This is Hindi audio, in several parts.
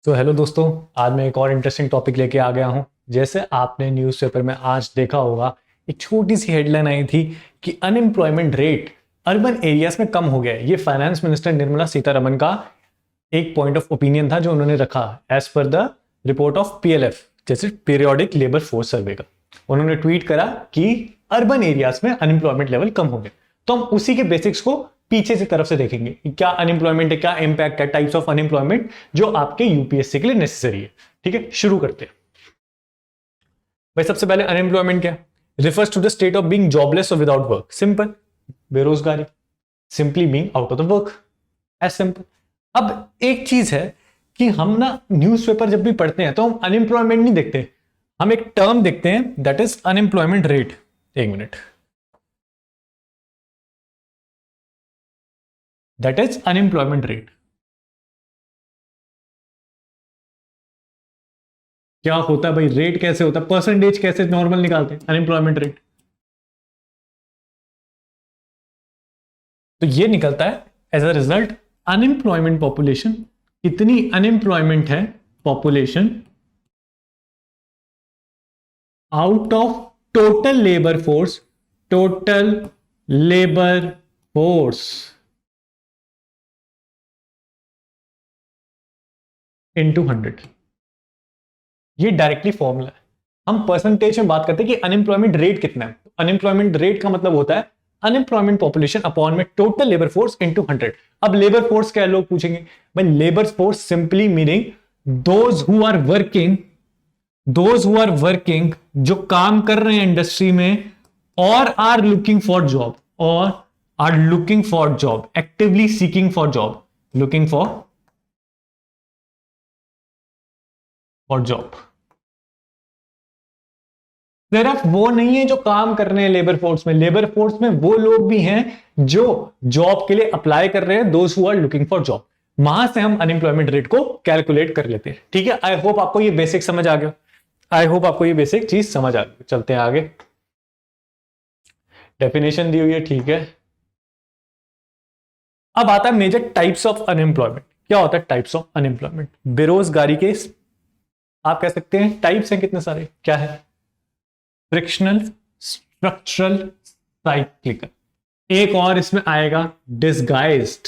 तो हेलो दोस्तों, आज मैं एक और इंटरेस्टिंग टॉपिक लेके आ गया हूं। जैसे आपने न्यूज़पेपर में आज देखा होगा, एक छोटी सी हेडलाइन आई थी कि अनएम्प्लॉयमेंट रेट अर्बन एरियाज में कम हो गया है। ये फाइनेंस मिनिस्टर निर्मला सीतारमण का एक पॉइंट ऑफ ओपिनियन था जो उन्होंने रखा as per the report of PLF, जैसे पीरियोडिक लेबर फोर्स सर्वे का। उन्होंने ट्वीट करा कि अर्बन एरियाज में अनएम्प्लॉयमेंट लेवल कम हो गया। तो हम उसी के बेसिक्स को पीछे से तरफ से देखेंगे, क्या अनएम्प्लॉयमेंट है, क्या इंपैक्ट है, टाइप्स ऑफ अनएम्प्लॉयमेंट जो आपके यूपीएससी के लिए नेसेसरी है। ठीक है, शुरू करते हैं। भाई सबसे पहले अनएम्प्लॉयमेंट क्या है? Refers to the state of being jobless और विदाउट वर्क। सिंपल, बेरोजगारी, simply being out of the work, as simple. अब एक चीज है कि हम ना न्यूज़पेपर जब भी पढ़ते हैं तो हम अनएम्प्लॉयमेंट नहीं देखते, हम एक टर्म देखते हैं, दैट इज अनएम्प्लॉयमेंट रेट। एक minute, that is unemployment rate. क्या होता है भाई, रेट कैसे होता है, परसेंटेज कैसे नॉर्मल निकालते हैं अनएम्प्लॉयमेंट रेट? तो ये निकलता है as a result unemployment population, कितनी अनएम्प्लॉयमेंट है population out of total labour force, total labour force into 100। ये डायरेक्टली फॉर्मूला है। हम परसेंटेज में बात करते हैं कि अनएम्प्लॉयमेंट रेट कितना है। अनएम्प्लॉयमेंट रेट का मतलब होता है अनएम्प्लॉयमेंट पॉपुलेशन अपॉन में टोटल लेबर फोर्स इनटू 100। अब लेबर फोर्स क्या है, लोग पूछेंगे भाई labour force simply meaning those who are working, जो काम कर रहे हैं इंडस्ट्री में और आर लुकिंग फॉर जॉब, और are looking for job, actively seeking for job, looking for job. सिर्फ वो नहीं है जो काम कर रहे हैं लेबर फोर्स में, लेबर फोर्स में वो लोग भी हैं जो जॉब के लिए अप्लाई कर रहे हैं, those who are looking for job. वहां से हम अनएम्प्लॉयमेंट रेट को कैलकुलेट कर लेते हैं। ठीक है, आई होप आपको ये बेसिक समझ आ गया, आई होप आपको ये बेसिक चीज समझ आ गई। चलते हैं आगे, डेफिनेशन दी हुई है, ठीक है। अब आता है मेजर टाइप्स ऑफ अनएम्प्लॉयमेंट। क्या होता है टाइप्स ऑफ अनएम्प्लॉयमेंट? बेरोजगारी के आप कह सकते हैं टाइप्स हैं कितने सारे। क्या है? Frictional, structural, cyclical. एक और इसमें आएगा डिसगाइज्ड,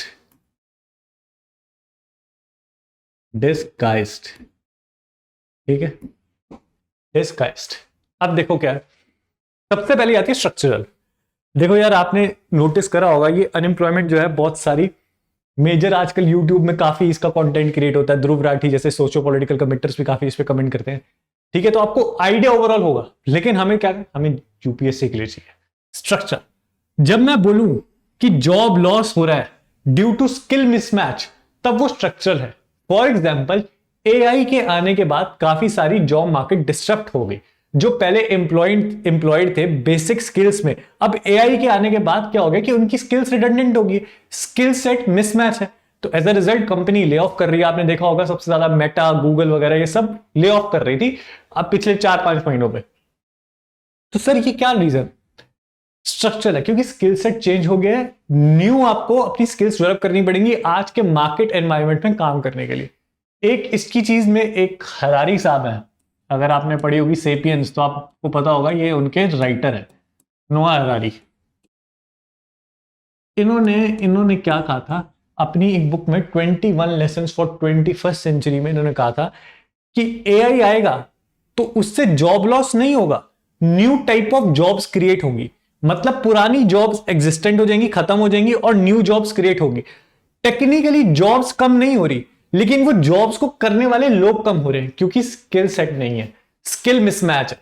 ठीक है, डिसगाइज्ड। अब देखो क्या है, सबसे पहले आती है स्ट्रक्चरल। देखो यार, आपने नोटिस करा होगा ये अनएम्प्लॉयमेंट जो है बहुत सारी मेजर आजकल यूट्यूब में काफी इसका कंटेंट क्रिएट होता है। ध्रुव राठी जैसे सोशियो पॉलिटिकल कमेंटर्स भी काफी इस पे कमेंट करते हैं। ठीक है, तो आपको आइडिया ओवरऑल होगा, लेकिन हमें क्या है, हमें यूपीएससी के लिए चाहिए स्ट्रक्चर। जब मैं बोलूं कि जॉब लॉस हो रहा है ड्यू टू स्किल मिसमैच, तब वो स्ट्रक्चरल है। फॉर एग्जाम्पल, एआई के आने के बाद काफी सारी जॉब मार्केट डिस्टर्ब हो गई। जो पहले एम्प्लॉयड थे बेसिक स्किल्स में, अब एआई के आने के बाद क्या हो गया कि उनकी स्किल्स रिडंडेंट होगी, स्किल सेट मिसमैच है। तो as a result company lay off कर रही है। आपने देखा होगा सबसे ज्यादा मेटा, गूगल वगैरह ये सब ले ऑफ कर रही थी अब पिछले 4-5 महीनों में। तो सर ये क्या रीजन? स्ट्रक्चर है, क्योंकि स्किल सेट चेंज हो गया है, न्यू आपको अपनी स्किल्स डेवलप करनी पड़ेंगी आज के मार्केट एनवायरनमेंट में काम करने के लिए। एक इसकी चीज में एक हरारी साहब है, अगर आपने पढ़ी होगी सेपियंस तो आपको पता होगा, ये उनके राइटर है, नोआ हरारी। इन्होंने क्या कहा था अपनी एक बुक में 21 लेसन्स फॉर 21st सेंचुरी में, इन्होंने कहा था कि एआई आएगा तो उससे जॉब लॉस नहीं होगा, new type of jobs create होंगी। मतलब पुरानी जॉब्स एग्जिस्टेंट हो जाएंगी, खत्म हो जाएंगी और न्यू जॉब्स क्रिएट होंगी। टेक्निकली जॉब्स कम नहीं हो रही, लेकिन वो जॉब्स को करने वाले लोग कम हो रहे हैं, क्योंकि स्किल सेट नहीं है, स्किल मिसमैच है,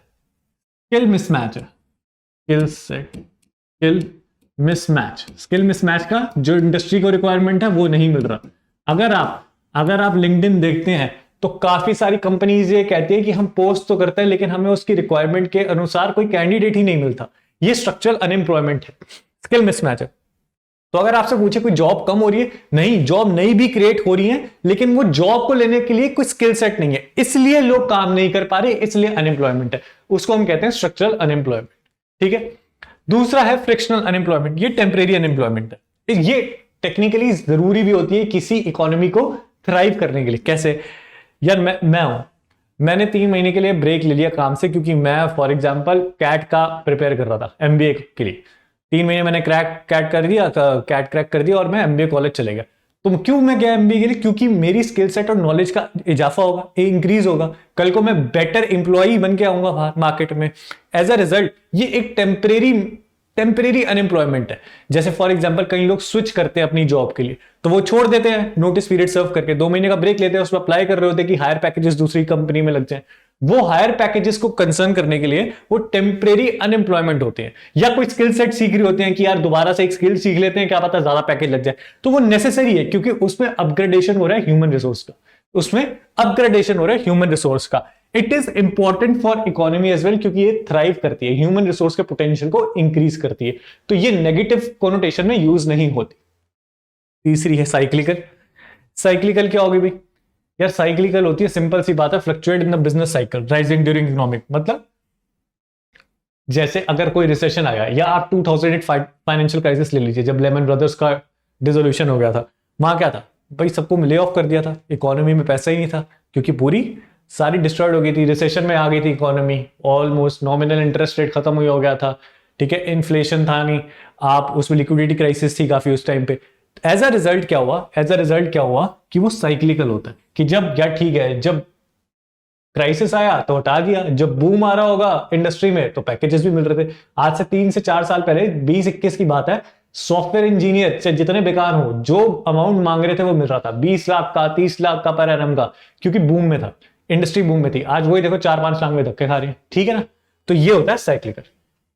स्किल मिसमैच का जो इंडस्ट्री को रिक्वायरमेंट है वो नहीं मिल रहा। अगर आप लिंक्डइन देखते हैं तो काफी सारी कंपनीज ये कहती है कि हम पोस्ट तो करते हैं लेकिन हमें उसकी रिक्वायरमेंट के अनुसार कोई कैंडिडेट ही नहीं मिलता। ये स्ट्रक्चरल अनएम्प्लॉयमेंट है, स्किल मिसमैच है। तो अगर आपसे पूछे कोई जॉब कम हो रही है, नहीं, जॉब नई भी क्रिएट हो रही है, लेकिन वो जॉब को लेने के लिए कोई स्किल सेट नहीं है, इसलिए लोग काम नहीं कर पा रहे, इसलिए अनएम्प्लॉयमेंट है। उसको हम कहते हैं स्ट्रक्चरल अनएम्प्लॉयमेंट। ठीक है, दूसरा है फ्रिक्शनल अनएम्प्लॉयमेंट। ये टेम्परेरी अनएम्प्लॉयमेंट है। ये टेक्निकली जरूरी भी होती है किसी इकोनॉमी को थ्राइव करने के लिए। कैसे? यार मैं हूं, मैंने 3 महीने के लिए ब्रेक ले लिया काम से, क्योंकि मैं फॉर एग्जांपल कैट का प्रिपेयर कर रहा था एमबीए के लिए। 3 महीने मैंने कैट कर दिया, कैट क्रैक कर दिया और मैं एमबीए कॉलेज चले गया। तो क्यों मैं गया एमबीए के लिए? क्योंकि मेरी स्किल सेट और नॉलेज का इजाफा होगा, इंक्रीज होगा, कल को मैं बेटर इंप्लॉई बन के आऊंगा बाहर मार्केट में। एज अ रिजल्ट ये एक टेम्परेरी अनएम्प्लॉयमेंट है। जैसे फॉर एग्जांपल कई लोग स्विच करते हैं अपनी जॉब के लिए, तो वो छोड़ देते हैं नोटिस पीरियड सर्व करके, 2 महीने का ब्रेक लेते हैं, उसमें अप्लाई कर रहे होते हैं कि हायर पैकेजेस दूसरी कंपनी में लग जाए। वो हायर पैकेजेस को कंसर्न करने के लिए वो टेम्परेरी अनएम्प्लॉयमेंट होते हैं, या कोई स्किल सेट सीख रहे होते हैं कि यार दोबारा से एक स्किल सीख लेते हैं, क्या पता ज्यादा पैकेज लग जाए। तो वो नेसेसरी है, क्योंकि उसमें अपग्रेडेशन हो रहा है ह्यूमन रिसोर्स का, उसमें अपग्रेडेशन हो रहा है ह्यूमन रिसोर्स का। It is important for economy as well, क्योंकि ये थ्राइव करती है, ह्यूमन रिसोर्स के पोटेंशियल को इंक्रीज करती है। तो ये नेगेटिव कोनोटेशन में यूज नहीं होती। तीसरी है साइक्लिकल। साइक्लिकल क्या होगी भाई? यार साइक्लिकल होती है, सिंपल सी बात है, fluctuate in the business cycle, rising during economic. मतलब जैसे अगर कोई रिसेशन आया, या आप 2008 फाइनेंशियल क्राइसिस ले लीजिए, जब लेमन ब्रदर्स का डिसोल्यूशन हो गया था, वहां क्या था भाई? सबको ले ऑफ कर दिया था, इकोनॉमी में पैसा ही नहीं था, क्योंकि पूरी सारी डिस्ट्रॉयड हो गई थी, रिसेशन में आ गई थी economy, almost nominal interest rate खत्म हो गया था, ठीक है, इन्फ्लेशन था नहीं, आप उसमें लिक्विडिटी क्राइसिस थी काफी उस टाइम पे। एज अ रिजल्ट क्या हुआ? एज अ रिजल्ट क्या हुआ कि वो साइक्लिकल होता है, कि जब यार ठीक है, जब क्राइसिस आया तो हटा दिया, जब बूम आ रहा होगा इंडस्ट्री में तो पैकेजेस भी मिल रहे थे। आज से 3 से 4 साल पहले 2021 की बात है, सॉफ्टवेयर इंजीनियर चाहे जितने बेकार हो, जो अमाउंट मांग रहे थे वो मिल रहा था, 20 लाख का, 30 लाख का पर एनम का, क्योंकि बूम में था, इंडस्ट्री बूम में थी। आज वही देखो 4-5 लाख में धक्के खा रही है, ठीक है ना? तो ये होता है साइक्लिकल।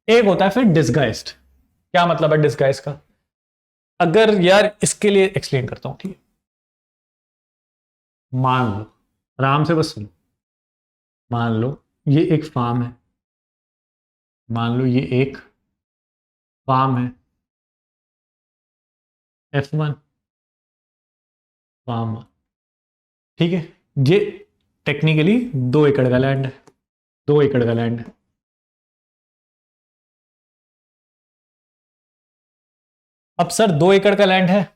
एक होता है फिर डिस्गाइज्ड। क्या मतलब है डिस्गाइज का? अगर यार इसके लिए एक्सप्लेन करता हूं, ठीक है? मान लो, आराम से बस सुनो, मान लो ये एक फार्म है, मान लो ये एक फार्म है, F1 फार्म, ठीक है? ये टेक्निकली 2 एकड़ का लैंड है, 2 एकड़ का लैंड है। अब सर 2 एकड़ का लैंड है,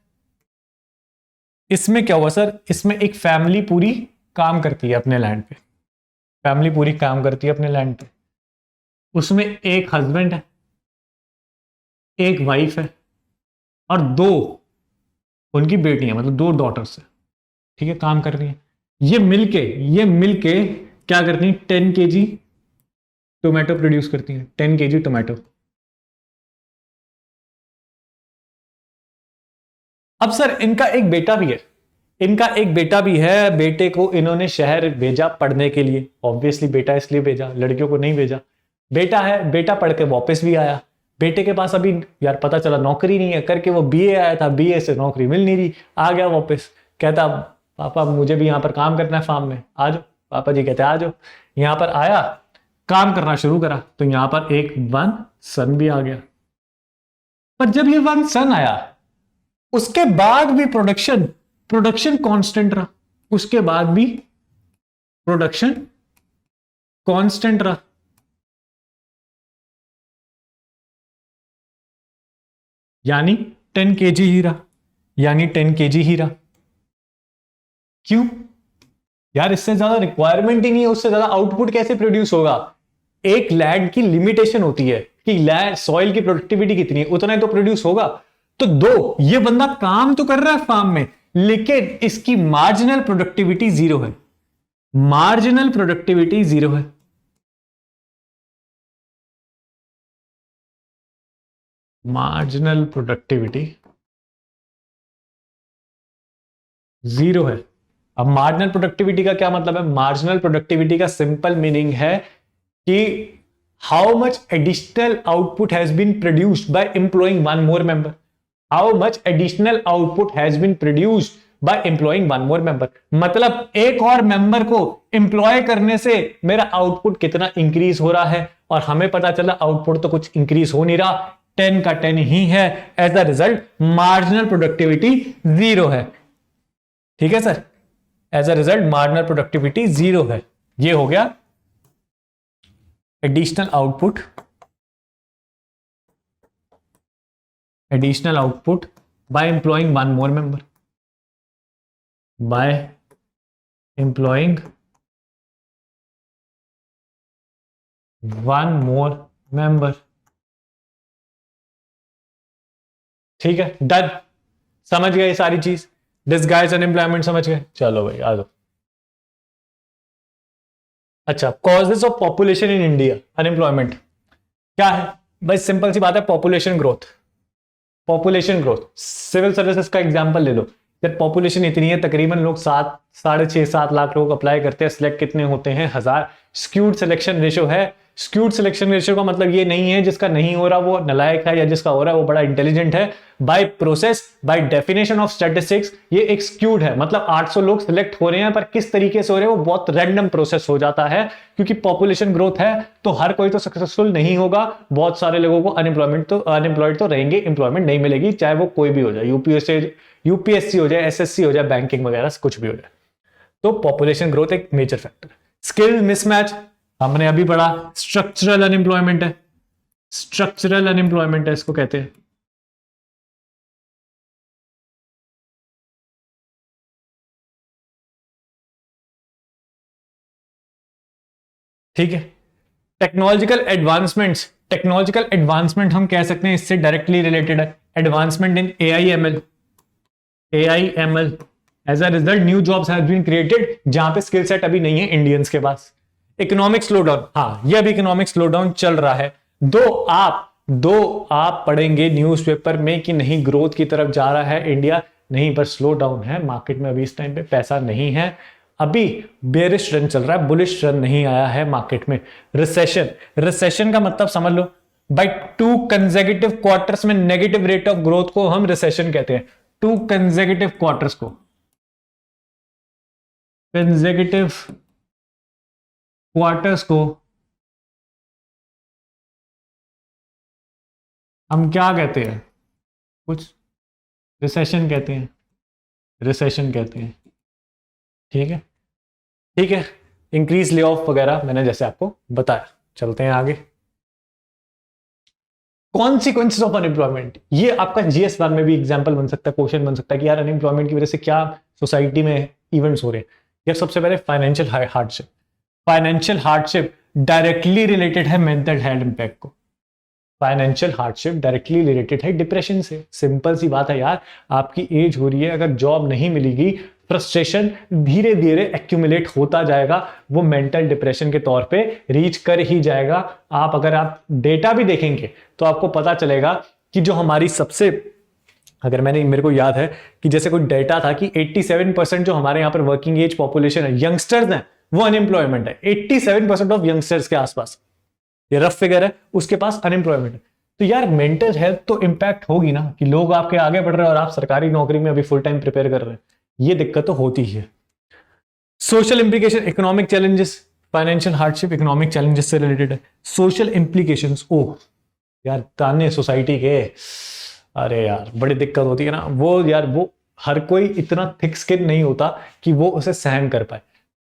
इसमें क्या हुआ सर? इसमें एक फैमिली पूरी काम करती है अपने लैंड पे, फैमिली पूरी काम करती है अपने लैंड पे। उसमें एक हस्बैंड है, एक वाइफ है, और 2 उनकी बेटियां, मतलब 2 डॉटर्स है, ठीक है, काम कर रही है। ये मिलके क्या करती हैं? 10 kg टोमेटो प्रोड्यूस करती हैं, 10 kg टोमेटो। अब सर इनका एक बेटा भी है, बेटे को इन्होंने शहर भेजा पढ़ने के लिए, ऑब्वियसली बेटा इसलिए भेजा, लड़कियों को नहीं भेजा। बेटा है, बेटा पढ़ के वापस भी आया, बेटे के पास अभी यार पता चला नौकरी नहीं है, करके वो बीए आया था, बीए से नौकरी मिल नहीं रही, आ गया वापस, कहता पापा मुझे भी यहाँ पर काम करना है फार्म में, आ जाओ। पापा जी कहते आ जाओ। यहाँ पर आया, काम करना शुरू करा, तो यहाँ पर एक 1 सन भी आ गया। पर जब ये 1 सन आया, उसके बाद भी प्रोडक्शन प्रोडक्शन कांस्टेंट रहा, उसके बाद भी प्रोडक्शन कांस्टेंट रहा। यानी 10 kg ही रहा, यानी 10 kg ही रहा। क्यों? यार इससे ज्यादा रिक्वायरमेंट ही नहीं है, उससे ज्यादा आउटपुट कैसे प्रोड्यूस होगा? एक लैंड की लिमिटेशन होती है कि लैंड सॉइल की प्रोडक्टिविटी कितनी है, उतना ही तो प्रोड्यूस होगा। तो 2, ये बंदा काम तो कर रहा है फार्म में, लेकिन इसकी मार्जिनल प्रोडक्टिविटी 0 है, मार्जिनल प्रोडक्टिविटी 0 है। मार्जिनल प्रोडक्टिविटी 0 है। अब मार्जिनल प्रोडक्टिविटी का क्या मतलब है? मार्जिनल प्रोडक्टिविटी का सिंपल मीनिंग है कि how much additional output has been produced by employing one more member, how much additional output has been produced by employing one more member. मतलब एक और मेंबर को एम्प्लॉय करने से मेरा आउटपुट कितना इंक्रीज हो रहा है, और हमें पता चला आउटपुट तो कुछ इंक्रीज हो नहीं रहा, 10 का 10 ही है। As a result marginal productivity 0 है, ठीक है sir? As a result marginal productivity 0 है। ये हो गया additional output, additional output by employing one more member, by employing one more member. ठीक है, डन। समझ गए सारी चीज, डिसगाइज अनएम्प्लॉयमेंट समझ गए। चलो भाई आ जाओ। अच्छा, causes of population in India unemployment क्या है भाई? सिंपल सी बात है, population growth. Population growth, civil services का एग्जांपल ले लो। जब पॉपुलेशन इतनी है, तकरीबन लोग 7.5-7 लाख लोग अप्लाई करते हैं, सिलेक्ट कितने होते हैं? 1000। स्क्यूड सिलेक्शन रेशियो है। स्क्यूड सिलेक्शन रेशियो का मतलब ये नहीं है जिसका नहीं हो रहा वो नलायक है, या जिसका हो रहा है वो बड़ा इंटेलिजेंट है। By process, by definition of statistics, ये एक स्क्यूड है। मतलब 800 लोग सिलेक्ट हो रहे हैं, पर किस तरीके से हो रहे हैं वो बहुत रैंडम प्रोसेस हो जाता है, क्योंकि पॉपुलेशन ग्रोथ है तो हर कोई तो सक्सेसफुल नहीं होगा। बहुत सारे लोगों को अनएम्प्लॉयड तो रहेंगे, इंप्लॉयमेंट नहीं मिलेगी, चाहे वो कोई भी हो जाए, यूपीएससी हो जाए, एसएससी हो जाए, बैंकिंग वगैरह कुछ भी हो जाए। तो पॉपुलेशन ग्रोथ एक मेजर फैक्टर। स्किल मिसमैच हमने अभी पढ़ा, स्ट्रक्चरल अनएम्प्लॉयमेंट है। स्ट्रक्चरल अनएम्प्लॉयमेंट है इसको कहते हैं। ठीक है, टेक्नोलॉजिकल एडवांसमेंट हम कह सकते हैं, इससे डायरेक्टली रिलेटेड है। Advancement in A I M L as a result new jobs have been created, जहां पे स्किल सेट अभी नहीं है इंडियंस के पास। इकोनॉमिक स्लोडाउन, हाँ ये अभी इकोनॉमिक स्लोडाउन चल रहा है। दो आप पढ़ेंगे न्यूज़पेपर में कि नहीं ग्रोथ की तरफ जा रहा है इंडिया, नहीं पर स्लो डाउन है मार्केट में, अभी इस टाइम पे पैसा नहीं है, अभी बेरिश रन चल रहा है, बुलिश रन नहीं आया है मार्केट में। रिसेशन का मतलब समझ लो बाई 2 कंसेक्यूटिव क्वार्टर्स में नेगेटिव रेट ऑफ ग्रोथ को हम रिसेशन कहते हैं। 2 कंसेक्यूटिव क्वार्टर्स को हम क्या कहते हैं? कुछ रिसेशन कहते हैं, रिसेशन कहते हैं। ठीक है, ठीक है। इंक्रीज ले ऑफ वगैरह मैंने जैसे आपको बताया। चलते हैं आगे। कॉन्सिक्वेंसेस ऑफ अनएम्प्लॉयमेंट, ये आपका जीएस वन में भी एग्जांपल बन सकता है, क्वेश्चन बन सकता है कि यार अनएम्प्लॉयमेंट की वजह से क्या सोसाइटी में इवेंट्स हो रहे हैं। यार सबसे पहले financial hardship. Financial hardship directly related है मेंटल हेल्थ इंपैक्ट को। फाइनेंशियल हार्डशिप डायरेक्टली रिलेटेड है डिप्रेशन से। सिंपल सी बात है यार, आपकी एज हो रही है, अगर जॉब नहीं मिलेगी, फ्रस्ट्रेशन धीरे धीरे एक्यूमुलेट होता जाएगा, वो मेंटल डिप्रेशन के तौर पे रीच कर ही जाएगा। अगर आप डेटा भी देखेंगे तो आपको पता चलेगा कि जो हमारी सबसे, अगर मेरे को याद है कि जैसे कोई डेटा था कि 87% जो हमारे यहाँ पर वर्किंग एज पॉपुलेशन है, यंगस्टर्स हैं, वो अनएम्प्लॉयमेंट है। 87% ऑफ यंगस्टर्स के आसपास, ये रफ फिगर है, उसके पास अनएम्प्लॉयमेंट है। तो यार मेंटल हेल्थ तो इंपैक्ट होगी ना, कि लोग आपके आगे बढ़ रहे हैं और आप सरकारी नौकरी में अभी फुल टाइम प्रिपेयर कर रहे हैं, ये दिक्कत तो होती ही है। Social implication, economic challenges, financial hardship economic challenges से रिलेटेड है। सोशल इंप्लीकेशंस, ओह यार ताने सोसाइटी के, अरे यार बड़ी दिक्कत होती है ना वो। यार वो हर कोई इतना थिक स्किन नहीं होता कि वो उसे सहन कर पाए।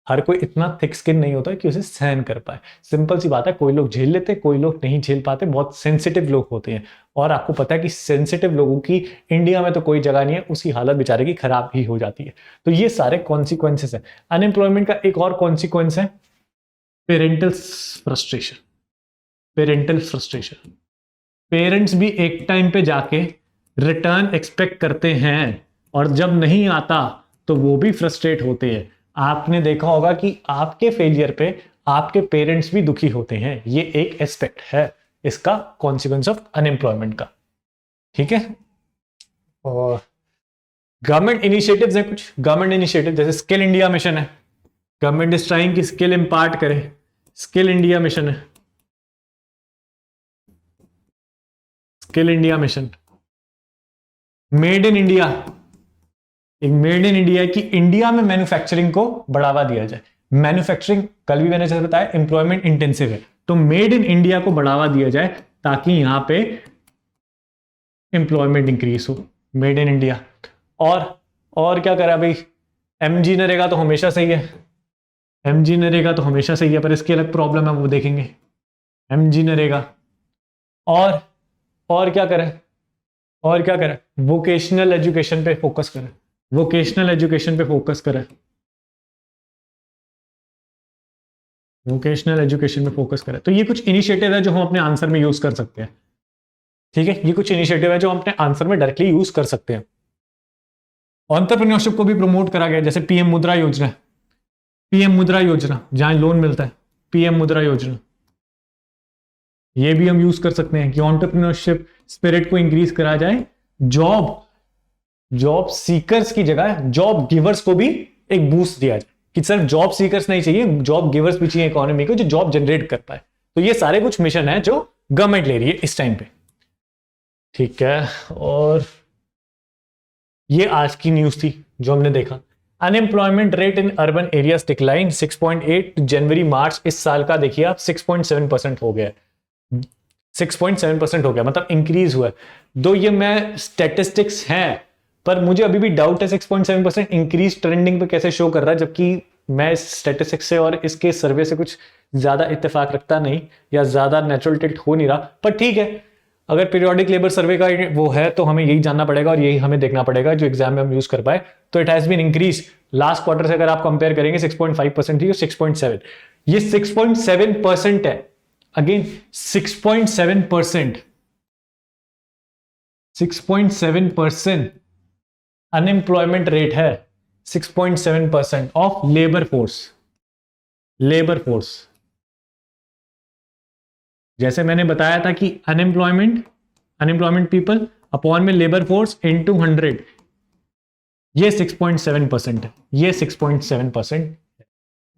हर कोई इतना थिक स्किन नहीं होता कि उसे सहन कर पाए। सिंपल सी बात है, कोई लोग झेल लेते, कोई लोग नहीं झेल पाते, बहुत सेंसिटिव लोग होते हैं। और आपको पता है कि सेंसिटिव लोगों की इंडिया में तो कोई जगह नहीं है, उसकी हालत बेचारे की खराब ही हो जाती है। तो ये सारे कॉन्सिक्वेंसेस हैं। अनएम्प्लॉयमेंट का एक और कॉन्सिक्वेंस है parental frustration. Parental frustration, parents भी एक टाइम पे जाके रिटर्न एक्सपेक्ट करते हैं, और जब नहीं आता तो वो भी फ्रस्ट्रेट होते हैं। आपने देखा होगा कि आपके फेलियर पे आपके पेरेंट्स भी दुखी होते हैं। ये एक एस्पेक्ट है इसका कॉन्सिक्वेंस ऑफ अनएम्प्लॉयमेंट का। ठीक है, और गवर्नमेंट इनिशिएटिव्स हैं कुछ। गवर्नमेंट इनिशिएटिव जैसे स्किल इंडिया मिशन है, गवर्नमेंट इज ट्राइंग की स्किल इंपार्ट करे, स्किल इंडिया मिशन है। Skill India mission, made in India, एक मेड इन इंडिया की इंडिया में मैन्युफैक्चरिंग को बढ़ावा दिया जाए। मैन्युफैक्चरिंग कल भी मैंने जैसे बताया एम्प्लॉयमेंट इंटेंसिव है, तो मेड इन इंडिया को बढ़ावा दिया जाए ताकि यहां पे एम्प्लॉयमेंट इंक्रीज हो। Made in India. और क्या करा भाई, एमजी नरेगा तो हमेशा सही है, एमजी नरेगा तो हमेशा सही है, पर इसकी अलग प्रॉब्लम है, वो देखेंगे। एमजी नरेगा और क्या करें, और क्या करें, वोकेशनल एजुकेशन पे फोकस करें, वोकेशनल एजुकेशन पे फोकस करें। वोकेशनल एजुकेशन में फोकस करें। तो ये कुछ इनिशिएटिव है जो हम अपने आंसर में यूज कर सकते हैं। ठीक है, ये कुछ इनिशिएटिव है जो हम अपने आंसर में डायरेक्टली यूज कर सकते हैं। एंटरप्रेन्योरशिप को भी प्रमोट करा गया, जैसे पीएम मुद्रा योजना, पीएम मुद्रा योजना जहां लोन मिलता है, पीएम मुद्रा योजना, ये भी हम यूज कर सकते हैं कि एंटरप्रेन्योरशिप स्पिरिट को इंक्रीज करा जाए। जॉब सीकर्स की जगह जॉब गिवर्स को भी एक बूस्ट दिया जाए कि सिर्फ जॉब सीकर्स नहीं चाहिए, जॉब गिवर्स भी चाहिए इकोनॉमी को, जो जॉब जनरेट कर पाए। तो ये सारे कुछ मिशन है जो गवर्नमेंट ले रही है इस टाइम पे। ठीक है, और ये आज की न्यूज थी जो हमने देखा। Unemployment rate in urban areas decline 6.8 जनवरी मार्च इस साल का देखिए आप 6.7% हो गया, 6.7% हो गया, मतलब इंक्रीज हुआ है। दो ये मैं स्टैटिस्टिक्स हैं, पर मुझे अभी भी डाउट है 6.7% इंक्रीज ट्रेंडिंग पे कैसे शो कर रहा है, जबकि मैं इस स्टैटिस्टिक्स से और इसके सर्वे से कुछ ज्यादा इत्तेफाक रखता नहीं, या ज्यादा नेचुरल टिल्ट हो नहीं रहा। पर ठीक है, अगर पीरियोडिक लेबर सर्वे का वो है तो हमें यही जानना पड़ेगा और यही हमें देखना पड़ेगा जो एग्जाम में हम यूज कर पाए। तो it has been increase last quarter से अगर आप कंपेयर करेंगे 6.5% थी और 6.7, ये 6.7% है। अगेन 6.7%, 6.7% अनएम्प्लॉयमेंट रेट है, 6.7% ऑफ लेबर फोर्स। जैसे मैंने बताया था कि अनएम्प्लॉयमेंट पीपल अपॉन में लेबर फोर्स इनटू 100, ये 6.7% है, ये 6.7%।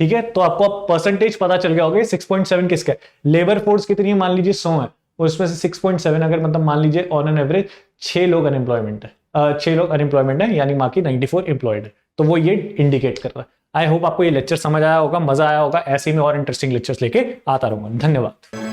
ठीक है, तो आपको अब परसेंटेज पता चल गया होगा 6.7 किसका है। लेबर फोर्स कितनी है, मान लीजिए 100 है, और उसमें से 6.7 अगर मतलब मान लीजिए ऑन एन एवरेज 6 लोग अनएम्प्लॉयमेंट है, 6 लोग अनएम्प्लॉयमेंट है, यानी बाकी 94 एम्प्लॉयड है। तो वो ये इंडिकेट कर रहा है। आई होप आपको ये लेक्चर समझ आया होगा, मजा आया होगा। ऐसे ही मैं और इंटरेस्टिंग लेक्चर्स लेके आता रहूंगा। धन्यवाद।